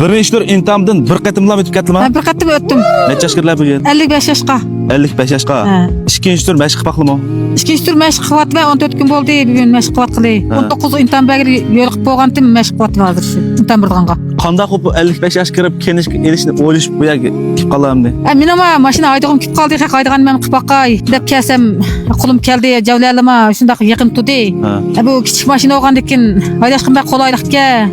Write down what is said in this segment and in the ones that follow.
Birinchi tur intamdan bir qatimlab o'tib ketdimi? Ben bir katım öttüm. Necha yoshga bugün? 55 yaşqa. 55 yoshga. Ikkinchi tur mashq qilmoqlimi? İkinci tur meşq kıvat ve 14 gün oldu. Bugün meşq kıvat kılı. 19 intan bagri yoluq boğandım meşq kıvat hazır şu. İntan birdanğa. Qanday qilib bu 55 yoshga kirib kenish elishni o'ylashib bu yerga kelib qolamdi? Men ama maşina aydığım kip kaldı. Aydıgan men qıpaqay. Dep kelsem kulum keldi. Javlalyma şundaq yaqin tudi. Bu kichik maşina olgandikin haydashqım bak qolaylıqqa.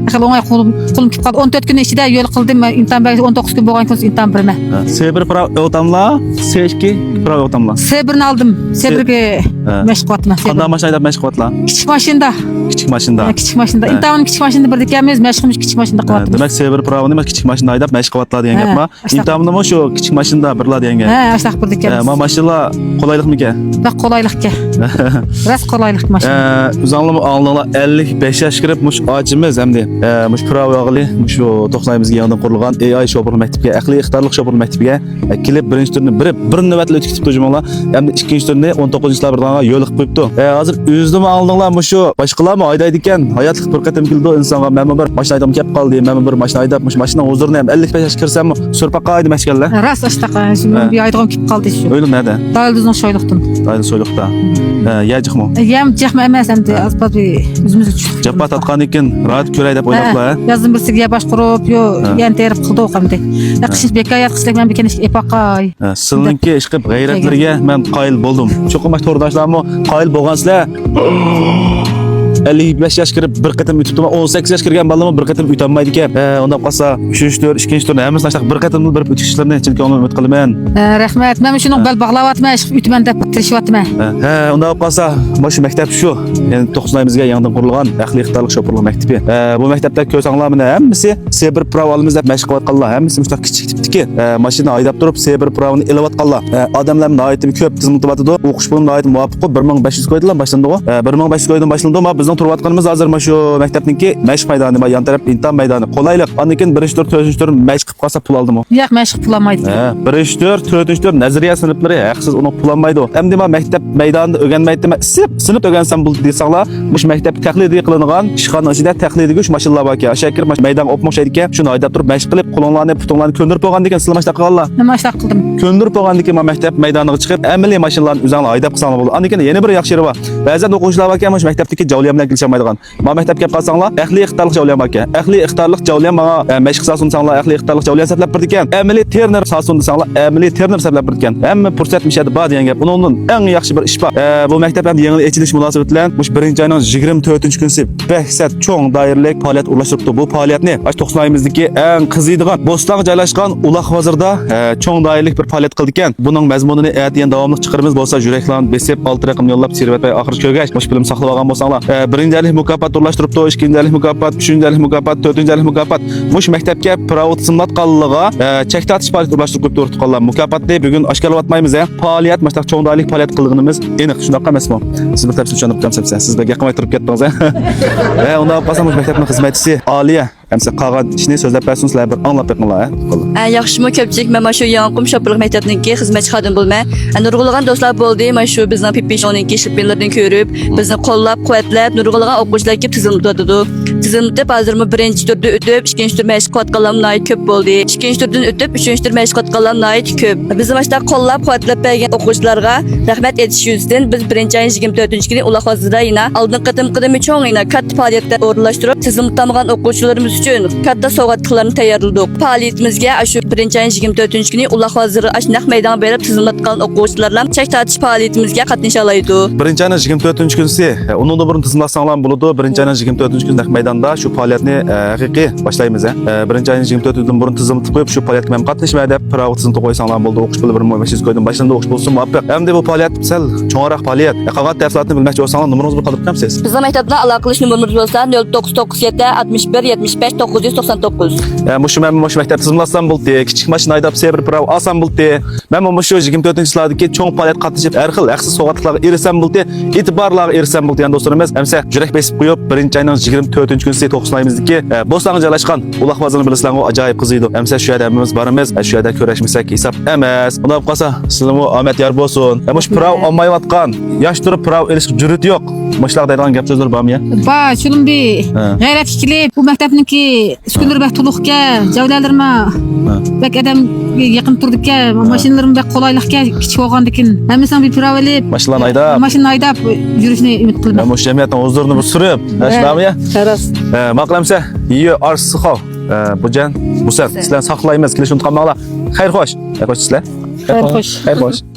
Akıl oңай kulum kip kaldı. 14 gün içinde yol kıldım. İntan bagri 19 gün boğan kun intan birine. C1 prav o'tamla, C2 prav o'tamla. C1'ni aldım. C1'ge meşq kıvatma. Qanday mashina haydab mashq qilyaptilar? Kichik maşinada. Kichik mashina. Kichik maşinada. İntanın kichik maşinada bir dikemiz. Meşqimiz kichik maşinada kıvatımız. Demak, C1 pravni emas, kichik mashina haydab mashq qilyaptilar degan gapmi? Intamni shu kichik mashinada birlar degan gap. Aşaq bir dikemiz. Ma mashinalar qulaylikmi? Bak qolaylıqqa. Ras qolaylık maşina. Uzanlama alınlar 55 yaş kirib mush acimiz hamda mush prav yog'li mush to'qsonimizga yandan qurilgan AI shopur maktabiga, aqliy ixtiyorlik shopur maktabiga kelib birinchi turni bir navbatli o'tkazibdi jumala. Hamda ikkinchi turni 19-yillar birdan yo'l qilib qo'yibdi. Hozir o'zimni aldinglar mush boshqalarmi haydaydi ekan, hayotlik bir qatam keldi insonga. Men bir mashina haydab kelib qoldi, men bir mashina haydab mush mashina huzurini ham 55 yaş kirsam surpaqa aydi mashkallar. Ras aştaqa. Şimdi bir aydığım kip kaldı şu. O'ylim nerede? Dayıldızın şoyluqdun. Dayıl soyluqda. Yajıqmi? Yem jahma emas hamda azbat bir o'zimiz uchun. Jabba tatqan ekan, rahat ko'ray deb o'ylablar. Yazdım birsiga baş qurup, yo yan terib qildi o'qamdi. Qish bekayat qishlik men bekanish epaqay. Sizlarningki ishqib g'ayratlarga men qoyil bo'ldim. Cho'qim to'rdashlarmi qoyil bo'lgansizlar. 55 yaş kirib bir qatim o'tibdi, 18 yaş kirgan bolalar bir qatim o'tolmaydi ekan. Unda qolsa 3-tur, ikkinchi turni hammasi tashlab bir qatim bir o'tishlarni chunki uni umid qilaman. Rahmat. Men shuni bel bog'layapman, o'tman deb tirishyapman. Unda qolsa shu maktab shu. Ya'ni 9-oyimizga yangidan qurilgan aqliy ixtiyorlik shopurlik maktabi. Bu maktabda ko'rsanglar mana hammasi C1 prav olamiz deb mashq qilayotganlar. Hammasi mushta kichik tipdiki mashina haydab turib C1 pravni ilayotganlar. Odamlar nihoyatda ko'p tizimlayotdi. O'qish bilan nihoyat muvofiq 1500 qo'ydilar boshlandi. 1500 qo'ydan boshlandi. Bizning turayotganimiz hozir mana shu maktabniki mashq maydoni va yon taraf intan maydoni. Qolaylik. Ondan keyin 1-tur, 4-tur mashq qilib qolsa pul oldimi? Yo'q, mashq pul olmaydi. 1-tur, 4-tur nazariya sinflari haqsiz uni pul olmaydi. Endi maktab maydonida o'rganmaydi. Sinf o'rgansam bu desanglar, mush maktab taqlidiy qilingan ishxona ichida taqlidiy shu mashinalar bor ekan. Shakir maydon o'pmoqchaydi ekan. Shuni haydab turib mashq qilib, qo'lonlarni, putonlarni ko'ndirib qo'ygandan keyin sizlar mashq qilganlar. Nima mashq qildim? Ko'ndirib qo'ygandan keyin maktab maydoniga chiqib, amaliy mashinalarni o'zinglar haydab qilsanglar bo'ladi. Ondan keyin yana bir yaxshi yeri bor. Ba'zan o'quvchilar bor ekan, mush maktabdagi javliya bilan kelishmaydigan. Ma maktabga kelib qolsanglar, aqliy ixtiyorlik javliya bor ekan. Aqliy ixtiyorlik javliya menga mashq qilsanglar, sanglar aqliy ixtiyorlik javliya satlab bir ekan. Amaliy terner sasun desanglar, amaliy terner satlab bir ekan. Hamma fursat mishadi bor degan gap. Bundan eng yaxshi bir ish bor. Bu maktab ham yangi ochilish munosabati bilan mush 1-oyning 24-kunisi bahsat cho'ng doiralik faoliyat o'rlashtiribdi. Bu faoliyatni 90-oyimizdagi eng qiziydigan Bo'stonga joylashgan Uloq hozirda cho'ng doiralik bir faoliyat qildi ekan. Buning mazmunini aytiyan davomli chiqarimiz bo'lsa, yuraklarni besib 6 raqam yo'llab Servatbay oxir ko'rgach, mush film saqlab olgan bo'lsanglar, 1-alik mukofot o'rlashtiribdi, 2-alik mukofot, 3-alik mukofot, 4-alik mukofot. Mush maktabga privot xizmatqonligiga chekta atish faoliyat o'rlashtirib qo'yib qolgan. Mukofotni bugun oshkorlayotmaymiz. Faoliyat mashaq cho'ng doiralik faoliyat qilganimiz aniq. Shunaqa emasmi? Siz bir tafsil tushunib turibsiz. Siz birga qilmay turib ketdingiz. Unda qolsam maktabning xizmatchisi Aliya Әмсе қаған ішіне сөзләп бәрсіңізләр бір аңлап бекіңлар. Yaxşımı köpçük mən şu Yanqum şopurluq məktəbindəki xidmətçi xadim bulma. Nurgulğan dostlar boldu. Mən şu bizning PPSh'nin işbirliklərini görüb, bizni qollab, quvvatlab, nurgulğan oquvchilar kelib tizimladı. Tizimlab hazırmı birinci turda ötüb, ikinci tur məşq qatqanlar köp boldu. İkinci turdan ötüb, üçüncü tur məşq qatqanlar köp. Bizim başda qollab, quvvatlab bergan oquvchilarga rahmat etish yüzündən biz birinci ayın 24-cü günü Uloq hozirda yana aldın qadam çoğ yana katta fəaliyyətlər o'rlashtirib, tizimlamagan oquvchilarimiz üçün katta sovg'atlarni tayyorladik. Faoliyatimizga shu 1-ayın 24-cü günü Uloq hoziri naq maydon berib tizimlatgan o'quvchilarla chek tortish faoliyatimizga qatnasha oladi. 1-ayın 24-cü günüsi onun da burun tizimlasanlar bo'ladi. 1-ayın 24-cü gün naq maydonda shu faoliyatni haqiqiy boshlaymiz. 1-ayın 24-dan burun tizimlatib qo'yib shu faoliyatga ham qatnashmaydi deb privatini qo'ysanlar bo'ladi. O'qish puli 1,500 qo'ydim. Boshida o'qish bo'lsin muvaffaq. Hamda bu faoliyat sal cho'ngroq faoliyat. Qolgan tafsilotni bilmoqchi bo'lsangiz nomingizni qoldirib qo'yamsiz. Bizning maktabda aloqa qilish nomerimiz bo'lsa 0997 61 75 999. Mushu men mush maktab tizimlasam bo'ldi. Kichik mashina haydab C1 prav olsam bo'ldi. Men mushu 24-yillardagi cho'ng faoliyat qatnashib, har xil haqsiz sovg'atlarga erishsam bo'ldi. E'tiborlarga erishsam bo'ldi. Yani do'stlarimiz, hamsa yurak besib qo'yib 1-ayning 24-cü Künsey Tokuslayımızdaki Bostan'a joylashgan Ulaq bazını bilasizlar, o acayip kızıydı. Emse şu yerda hemimiz barımız, şu yerda köreşmesek hesap emas. Buna qalsa, sizlarga Ahmet yar bolsun. Mush prav olmayotgan, yosh turib prav elish jur'at yo'q. Mushlar deydigan gap so'zlar bormi ya? Ba, şunun bir gayret kilip bu mektepninki üskünleri bek tuluqqa, javlalarıma bek adam yakın turdukka, maşinalarım bek kolaylıqqa kichik olgandikin. Hemisining bir prav Maşinlarni haydab, mashina haydab yurishni umid qilaman. mush jamiyatning huzurni bir surib, shularmi ya? Xaras. Maqlamsa, iyi arsıqov. Bu can, bu sen, sizlarni saqlaymiz, kelishini unutmanglar. Xayr xo'sh. Xayr xo'sh sizlar. Xayr xo'sh. Xayr xo'sh.